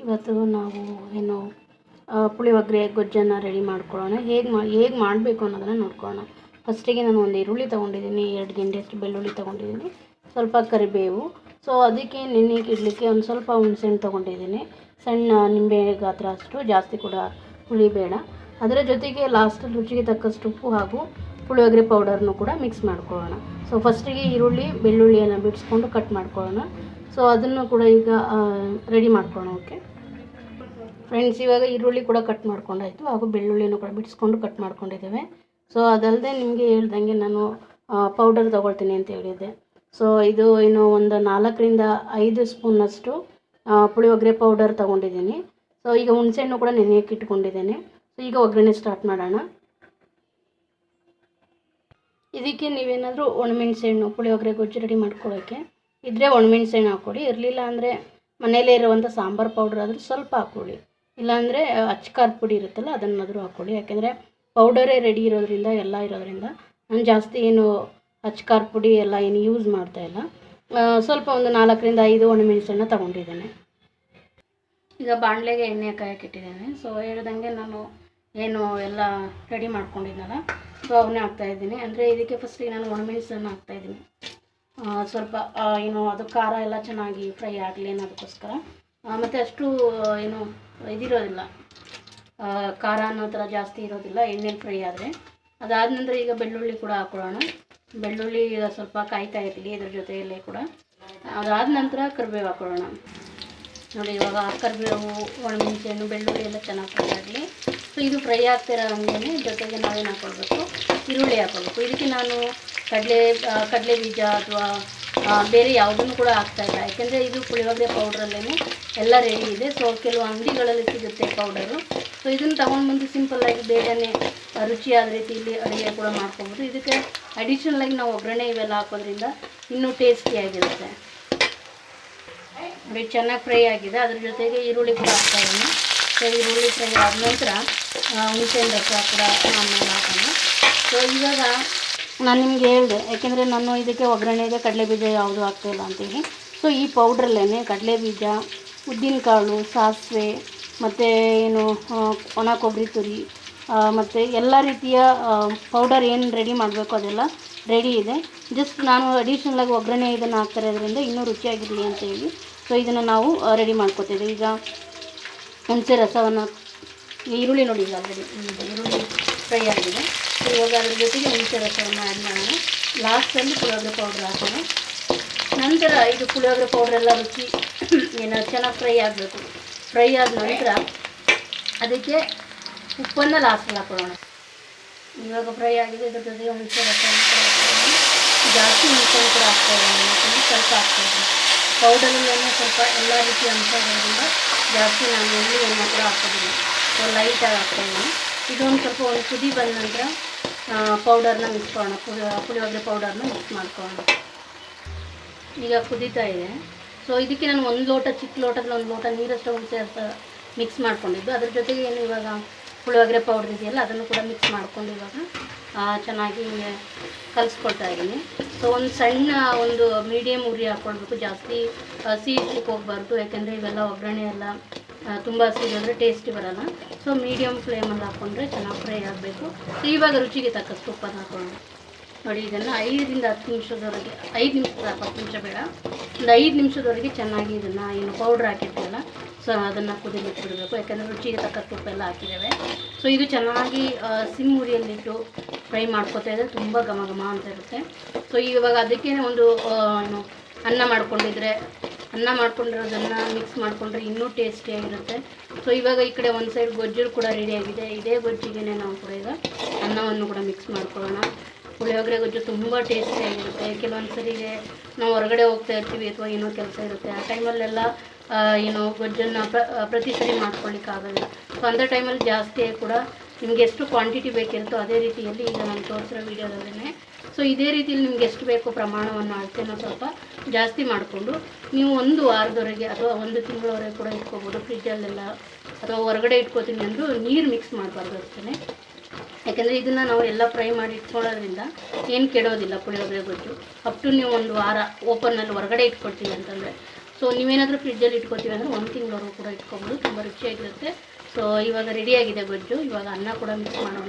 ಇವತ್ತು ನಾವು ಏನು ಪುಳಿಯೋಗರೆ ಗೊಜ್ಜನ್ನು ರೆಡಿ ಮಾಡ್ಕೊಳ್ಳೋಣ. ಹೇಗೆ ಮಾಡಬೇಕು ಅನ್ನೋದನ್ನು ನೋಡ್ಕೊಳ್ಳೋಣ. ಫಸ್ಟಿಗೆ ನಾನು ಒಂದು ಈರುಳ್ಳಿ ತೊಗೊಂಡಿದ್ದೀನಿ, 2 ಗೆಂಡೆಯಷ್ಟು ಬೆಳ್ಳುಳ್ಳಿ ತೊಗೊಂಡಿದ್ದೀನಿ, ಸ್ವಲ್ಪ ಕರಿಬೇವು. ಸೊ ಅದಕ್ಕೆ ನೆನೆಗೆ ಇಡಲಿಕ್ಕೆ ಒಂದು ಸ್ವಲ್ಪ ಹುಣಸೆಹಣ್ಣು ತೊಗೊಂಡಿದ್ದೀನಿ, ಸಣ್ಣ ನಿಂಬೆ ಗಾತ್ರ ಅಷ್ಟು, ಜಾಸ್ತಿ ಕೂಡ ಹುಳಿ ಬೇಡ. ಅದರ ಜೊತೆಗೆ ಲಾಸ್ಟಲ್ಲಿ ರುಚಿಗೆ ತಕ್ಕಷ್ಟು ಉಪ್ಪು ಹಾಗೂ ಪುಳಿಯೋಗರೆ ಪೌಡರ್ನು ಕೂಡ ಮಿಕ್ಸ್ ಮಾಡ್ಕೊಳ್ಳೋಣ. ಸೊ ಫಸ್ಟಿಗೆ ಈರುಳ್ಳಿ ಬೆಳ್ಳುಳ್ಳಿಯನ್ನು ಬಿಡಿಸ್ಕೊಂಡು ಕಟ್ ಮಾಡ್ಕೊಳ್ಳೋಣ. ಸೊ ಅದನ್ನು ಕೂಡ ಈಗ ರೆಡಿ ಮಾಡ್ಕೊಳ್ಳೋಣ. ಓಕೆ ಫ್ರೆಂಡ್ಸ್, ಇವಾಗ ಈರುಳ್ಳಿ ಕೂಡ ಕಟ್ ಮಾಡ್ಕೊಂಡಾಯಿತು ಹಾಗೂ ಬೆಳ್ಳುಳ್ಳಿನೂ ಕೂಡ ಬಿಡಿಸ್ಕೊಂಡು ಕಟ್ ಮಾಡ್ಕೊಂಡಿದ್ದೇವೆ. ಸೊ ಅದಲ್ಲದೆ ನಿಮಗೆ ಹೇಳ್ದಂಗೆ ನಾನು ಪೌಡರ್ ತೊಗೊಳ್ತೀನಿ ಅಂತ ಹೇಳಿದ್ದೆ. ಸೊ ಇದು ಇನ್ನು ಒಂದು 4ರಿಂದ 5 ಸ್ಪೂನಷ್ಟು ಪುಳಿಯೋಗರೆ ಪೌಡರ್ ತೊಗೊಂಡಿದ್ದೀನಿ. ಸೊ ಈಗ ಹುಣಸೆಹಣ್ಣು ಕೂಡ ನೆನೆಯಕ್ಕೆ ಇಟ್ಕೊಂಡಿದ್ದೇನೆ. ಸೊ ಈಗ ಒಗ್ಗರಣೆ ಸ್ಟಾರ್ಟ್ ಮಾಡೋಣ. ಇದಕ್ಕೆ ನೀವೇನಾದರೂ ಒಣಮೆಣಸೆಹಣ್ಣು ಪುಳಿಯೋಗರೆ ಗೊಜ್ಜು ರೆಡಿ ಮಾಡ್ಕೊಳ್ಳೋಕ್ಕೆ ಇದ್ದರೆ ಒಣಮೆಣಸೆಹಣ್ಣು ಹಾಕ್ಕೊಳ್ಳಿ. ಇರಲಿಲ್ಲ ಅಂದರೆ ಮನೆಯಲ್ಲೇ ಇರುವಂಥ ಸಾಂಬಾರು ಪೌಡ್ರ್ ಆದರೂ ಸ್ವಲ್ಪ ಹಾಕ್ಕೊಳ್ಳಿ. ಇಲ್ಲಾಂದರೆ ಅಚ್ಚ ಖಾರದ ಪುಡಿ ಇರುತ್ತಲ್ಲ ಅದನ್ನಾದರೂ ಹಾಕ್ಕೊಳ್ಳಿ. ಯಾಕೆಂದರೆ ಪೌಡರೇ ರೆಡಿ ಇರೋದ್ರಿಂದ ಎಲ್ಲ ಇರೋದ್ರಿಂದ ನಾನು ಜಾಸ್ತಿ ಏನು ಅಚ್ಚ ಖಾರದ ಪುಡಿ ಎಲ್ಲ ಏನು ಯೂಸ್ ಮಾಡ್ತಾಯಿಲ್ಲ. ಸ್ವಲ್ಪ ಒಂದು 4ರಿಂದ 5 ಒಣಮೆಣಸನ್ನು ತೊಗೊಂಡಿದ್ದೇನೆ. ಈಗ ಬಾಣಲೆಗೆ ಎಣ್ಣೆ ಕಾಯಕ್ಕಿಟ್ಟಿದ್ದೇನೆ. ಸೊ ಹೇಳ್ದಂಗೆ ನಾನು ಏನು ಎಲ್ಲ ರೆಡಿ ಮಾಡ್ಕೊಂಡಿದ್ದೆನಲ್ಲ, ಸೊ ಅವನ್ನೇ ಹಾಕ್ತಾಯಿದ್ದೀನಿ. ಅಂದರೆ ಇದಕ್ಕೆ ಫಸ್ಟಿಗೆ ನಾನು ಒಣಮೆಣಸನ್ನು ಹಾಕ್ತಾಯಿದ್ದೀನಿ. ಸ್ವಲ್ಪ ಏನು ಅದು ಖಾರ ಎಲ್ಲ ಚೆನ್ನಾಗಿ ಫ್ರೈ ಆಗಲಿ ಅನ್ನೋದಕ್ಕೋಸ್ಕರ. ಮತ್ತು ಅಷ್ಟು ಏನು ಇದಿರೋದಿಲ್ಲ, ಖಾರ ಅನ್ನೋ ಥರ ಜಾಸ್ತಿ ಇರೋದಿಲ್ಲ ಎಣ್ಣೆಲಿ ಫ್ರೈ ಆದರೆ. ಅದಾದ ನಂತರ ಈಗ ಬೆಳ್ಳುಳ್ಳಿ ಕೂಡ ಹಾಕ್ಕೊಳ್ಳೋಣ. ಬೆಳ್ಳುಳ್ಳಿ ಸ್ವಲ್ಪ ಕಾಯ್ತಾ ಇರಲಿ ಇದ್ರ ಜೊತೆಯಲ್ಲೇ ಕೂಡ. ಅದಾದ ನಂತರ ಕರಿಬೇವು ಹಾಕ್ಕೊಳ್ಳೋಣ. ನೋಡಿ, ಇವಾಗ ಕರಿಬೇವು, ಒಣಮೆಣಸೆಹಣ್ಣು, ಬೆಳ್ಳುಳ್ಳಿ ಎಲ್ಲ ಚೆನ್ನಾಗಿ ಫ್ರೈ ಆಗಲಿ. ಸೊ ಇದು ಫ್ರೈ ಆಗ್ತಿರೋ ಹಂಗೆ ಜೊತೆಗೆ ನಾವೇನು ಹಾಕ್ಕೊಳ್ಬೇಕು, ಈರುಳ್ಳಿ ಹಾಕ್ಕೊಳ್ಬೇಕು. ಇದಕ್ಕೆ ನಾನು ಕಡಲೆ ಬೀಜ ಅಥವಾ ಬೇರೆ ಯಾವುದನ್ನು ಕೂಡ ಹಾಕ್ತಾಯಿಲ್ಲ. ಯಾಕೆಂದರೆ ಇದು ಪುಳಿಯೋಗರೆ ಪೌಡ್ರಲ್ಲೇ ಎಲ್ಲ ರೆಡಿ ಇದೆ. ಸೊ ಕೆಲವು ಅಂಗಡಿಗಳಲ್ಲಿ ಸಿಗುತ್ತೆ ಪೌಡರು. ಸೊ ಇದನ್ನು ತೊಗೊಂಡು ಬಂದು ಸಿಂಪಲ್ಲಾಗಿ ಬೇಗನೆ ರುಚಿಯಾದ ರೀತಿಯಲ್ಲಿ ಅಡುಗೆ ಕೂಡ ಮಾಡ್ಕೊಬೋದು. ಇದಕ್ಕೆ ಅಡಿಷ್ನಲಾಗಿ ನಾವು ಒಗ್ಗರಣೆ ಇವೆಲ್ಲ ಹಾಕೋದ್ರಿಂದ ಇನ್ನೂ ಟೇಸ್ಟಿಯಾಗಿರುತ್ತೆ. ನೋಡಿ, ಚೆನ್ನಾಗಿ ಫ್ರೈ ಆಗಿದೆ. ಅದ್ರ ಜೊತೆಗೆ ಈರುಳ್ಳಿ ಕೂಡ ಹಾಕ್ತಾಯಿದ್ದೀನಿ. ಸೊ ಈರುಳ್ಳಿ ಫ್ರೈ ಆದ ನಂತರ ಹುಣಸೆಹಣ್ಣು ರಸ ಕೂಡ ಆಮೇಲೆ ಹಾಕೋಣ. ಸೊ ಇವಾಗ ನಾನು ನಿಮ್ಗೆ ಹೇಳಿದೆ, ಯಾಕೆಂದರೆ ನಾನು ಇದಕ್ಕೆ ಒಗ್ಗರಣೆಗೆ ಕಡಲೆಬೀಜ ಯಾವುದು ಹಾಕ್ತಾಯಿಲ್ಲ ಅಂತೇಳಿ. ಸೊ ಈ ಪೌಡ್ರಲ್ಲೇ ಕಡಲೆಬೀಜ, ಉದ್ದಿನಕಾಳು, ಸಾಸಿವೆ ಮತ್ತು ಏನು ಒಣ ಕೊಬ್ಬರಿ ತುರಿ ಮತ್ತು ಎಲ್ಲ ರೀತಿಯ ಪೌಡರ್ ಏನು ರೆಡಿ ಮಾಡಬೇಕು ಅದೆಲ್ಲ ರೆಡಿ ಇದೆ. ಜಸ್ಟ್ ನಾನು ಅಡಿಷ್ನಲಾಗಿ ಒಗ್ಗರಣೆ ಇದನ್ನು ಹಾಕ್ತಿರೋದ್ರಿಂದ ಇನ್ನೂ ರುಚಿಯಾಗಿರಲಿ ಅಂತೇಳಿ ಸೊ ಇದನ್ನು ನಾವು ರೆಡಿ ಮಾಡ್ಕೊತಿದ್ದೀವಿ. ಈಗ ಹುಣಸೆ ರಸವನ್ನು, ಈರುಳ್ಳಿ ನೋಡಿ ಈಗ ಆಲ್ರೆಡಿ ಈರುಳ್ಳಿ ಫ್ರೈ ಆಗಿದೆ. ಸೊ ಇವಾಗ ಅದ್ರ ಜೊತೆಗೆ ಹುಣಸೆ ರಸವನ್ನು ಆ್ಯಡ್ ಮಾಡೋಣ. ಲಾಸ್ಟಲ್ಲಿ ಪುಳಿಯೋಗರೆ ಪೌಡ್ರ್ ಹಾಕೋಣ. ನಂತರ ಇದು ಪುಳಿಯೋಗರೆ ಪೌಡ್ರೆಲ್ಲ ರುಚಿ ಏನು ಚೆನ್ನಾಗಿ ಫ್ರೈ ಆಗಬೇಕು. ಫ್ರೈ ಆದ ನಂತರ ಅದಕ್ಕೆ ಉಪ್ಪನ್ನು ಲಾಸ್ಟಲ್ಲಿ ಹಾಕೊಳ್ಳೋಣ. ಇವಾಗ ಫ್ರೈ ಆಗಿದೆ. ಇದ್ರ ಜೊತೆಗೆ ಹುಣಸೆ ರಸವನ್ನು ಕೂಡ ಹಾಕ್ಕೊಳ್ಳೋಣ. ಜಾಸ್ತಿ ಹುಣಸೆಹಣ್ಣು ಕೂಡ ಹಾಕ್ತಾಯಿದ್ದೀನಿ, ಯಾಕಂದರೆ ಸ್ವಲ್ಪ ಹಾಕ್ತಾಯಿದ್ದೀನಿ. ಪೌಡರಲ್ಲೇ ಸ್ವಲ್ಪ ಎಲ್ಲ ರೀತಿಯ ಅಂಶ ಇರೋದ್ರಿಂದ ಜಾಸ್ತಿ ನಾನು ಎಣ್ಣೆಯನ್ನು ಕೂಡ ಹಾಕೋದಿಲ್ಲ. ಸೊ ಲೈಟಾಗಿ ಹಾಕ್ತಾಯಿದ್ದೀನಿ. ಇದೊಂದು ಸ್ವಲ್ಪ ಒಂದು ಕುದಿ ಬಂದ ನಂತರ ಪೌಡರ್ನ ಮಿಕ್ಸ್ ಮಾಡೋಣ. ಪುಳಿಯೋಗರೆ ಪೌಡರ್ನ ಮಿಕ್ಸ್ ಮಾಡ್ಕೊಳ್ಳೋಣ. ಈಗ ಕುದೀತಾ ಇದೆ. ಸೊ ಇದಕ್ಕೆ ನಾನು ಒಂದು ಲೋಟ, ಚಿಕ್ಕ ಲೋಟದಲ್ಲಿ 1 ಲೋಟ ನೀರಷ್ಟು ಹುಣಸೆ ರಸ ಮಿಕ್ಸ್ ಮಾಡ್ಕೊಂಡಿದ್ದು. ಅದ್ರ ಜೊತೆಗೆ ಏನು ಇವಾಗ ಪುಳಿಯೋಗರೆ ಪೌಡ್ರ್ ಇದೆಯಲ್ಲ ಅದನ್ನು ಕೂಡ ಮಿಕ್ಸ್ ಮಾಡ್ಕೊಂಡು ಇವಾಗ ಚೆನ್ನಾಗಿ ಕಲಿಸ್ಕೊಳ್ತಾ ಇದ್ದೀನಿ. ಸೊ ಒಂದು ಸಣ್ಣ ಒಂದು ಮೀಡಿಯಮ್ ಉರಿ ಹಾಕ್ಕೊಳ್ಬೇಕು. ಜಾಸ್ತಿ ಸೀಡ್ಲಿಕ್ಕೆ ಹೋಗಬಾರ್ದು, ಯಾಕೆಂದರೆ ಇವೆಲ್ಲ ಒಗ್ಗರಣೆ ಎಲ್ಲ ತುಂಬ ಸೀಡಿದ್ರೆ ಟೇಸ್ಟಿ ಬರೋಲ್ಲ. ಸೊ ಮೀಡಿಯಮ್ ಫ್ಲೇಮಲ್ಲಿ ಹಾಕ್ಕೊಂಡ್ರೆ ಚೆನ್ನಾಗಿ ಫ್ರೈ ಆಗಬೇಕು. ಸೊ ಇವಾಗ ರುಚಿಗೆ ತಕ್ಕಷ್ಟು ಉಪ್ಪನ್ನು ಹಾಕೊಳ್ಳೋಣ. ನೋಡಿ, ಇದನ್ನು 5ರಿಂದ 10 ನಿಮಿಷದವರೆಗೆ, 5 ನಿಮಿಷ ಸಾಕು, 10 ನಿಮಿಷ ಬೇಡ, ಒಂದು 5 ನಿಮಿಷದವರೆಗೆ ಚೆನ್ನಾಗಿ ಇದನ್ನು ಏನು ಪೌಡ್ರ್ ಹಾಕಿರ್ತೀವಲ್ಲ ಸೊ ಅದನ್ನು ಕುದಿಲಿಕ್ಕೆ ಬಿಡಬೇಕು. ಯಾಕೆಂದರೆ ರುಚಿಗೆ ತಕ್ಕಷ್ಟು ಉಪ್ಪೆಲ್ಲ ಹಾಕಿದ್ದೇವೆ. ಸೊ ಇದು ಚೆನ್ನಾಗಿ ಸಿಮ್ ಉರಿಯಲ್ಲಿಟ್ಟು ಫ್ರೈ ಮಾಡ್ಕೊತಾ ಇದ್ದರೆ ತುಂಬ ಘಮ ಘಮ ಅಂತ ಇರುತ್ತೆ. ಸೊ ಇವಾಗ ಅದಕ್ಕೇ ಒಂದು ಏನು ಅನ್ನ ಮಾಡ್ಕೊಂಡಿರೋದನ್ನು ಮಿಕ್ಸ್ ಮಾಡಿಕೊಂಡ್ರೆ ಇನ್ನೂ ಟೇಸ್ಟಿಯಾಗಿರುತ್ತೆ. ಸೊ ಇವಾಗ ಈ ಕಡೆ ಒಂದು ಸೈಡ್ ಗೊಜ್ಜು ಕೂಡ ರೆಡಿಯಾಗಿದೆ. ಇದೇ ಗೊಜ್ಜಿಗೆ ನಾವು ಕೂಡ ಈಗ ಅನ್ನವನ್ನು ಕೂಡ ಮಿಕ್ಸ್ ಮಾಡ್ಕೊಳ್ಳೋಣ. ಪುಳಿಯೋಗರೆ ಗೊಜ್ಜು ತುಂಬ ಟೇಸ್ಟಿಯಾಗಿರುತ್ತೆ. ಕೆಲವೊಂದು ಸರಿಗೆ ನಾವು ಹೊರಗಡೆ ಹೋಗ್ತಾ ಇರ್ತೀವಿ ಅಥವಾ ಏನೋ ಕೆಲಸ ಇರುತ್ತೆ, ಆ ಟೈಮಲ್ಲೆಲ್ಲ ಏನು ಗೊಜ್ಜನ್ನು ಪ್ರತಿ ಸರಿ ಮಾಡ್ಕೊಳ್ಳಿಕ್ಕಾಗಲ್ಲ. ಸೊ ಅಂಥ ಟೈಮಲ್ಲಿ ಜಾಸ್ತಿ ಕೂಡ ನಿಮಗೆ ಎಷ್ಟು ಕ್ವಾಂಟಿಟಿ ಬೇಕಿರುತ್ತೋ ಅದೇ ರೀತಿಯಲ್ಲಿ ಈಗ ನಾನು ತೋರಿಸಿರೋ ವೀಡಿಯೋದಲ್ಲೇ ಸೊ ಇದೇ ರೀತಿಯಲ್ಲಿ ನಿಮ್ಗೆ ಎಷ್ಟು ಬೇಕೋ ಪ್ರಮಾಣವನ್ನು ಅಳತೆನ ಸ್ವಲ್ಪ ಜಾಸ್ತಿ ಮಾಡಿಕೊಂಡು ನೀವು 1 ವಾರದವರೆಗೆ ಅಥವಾ 1 ತಿಂಗಳವರೆಗೆ ಕೂಡ ಇಟ್ಕೋಬೋದು ಫ್ರಿಜ್ಜಲ್ಲೆಲ್ಲ. ಅಥವಾ ಹೊರಗಡೆ ಇಟ್ಕೋತೀನಿ ಅಂದರೂ ನೀರು ಮಿಕ್ಸ್ ಮಾಡಬಾರ್ದು ಅಷ್ಟೇ. ಯಾಕೆಂದರೆ ಇದನ್ನು ನಾವು ಎಲ್ಲ ಫ್ರೈ ಮಾಡಿ ಇಟ್ಕೊಳ್ಳೋದ್ರಿಂದ ಏನು ಕೆಡೋದಿಲ್ಲ ಪುಳಿಯೋಗರೆ ಗೊಜ್ಜು. ಅಪ್ ಟು ನೀವು 1 ವಾರ ಓಪನ್ನಲ್ಲಿ ಹೊರಗಡೆ ಇಟ್ಕೊಳ್ತೀವಿ ಅಂತಂದರೆ ಸೊ ನೀವೇನಾದರೂ ಫ್ರಿಡ್ಜಲ್ಲಿ ಇಟ್ಕೊತೀವಿ ಅಂದರೆ 1 ತಿಂಗಳವರೆಗೂ ಕೂಡ ಇಟ್ಕೊಬೋದು, ತುಂಬ ರುಚಿಯಾಗಿರುತ್ತೆ. ಸೊ ಇವಾಗ ರೆಡಿಯಾಗಿದೆ ಗೊಜ್ಜು. ಇವಾಗ ಅನ್ನ ಕೂಡ ಮಿಕ್ಸ್ ಮಾಡೋಣ.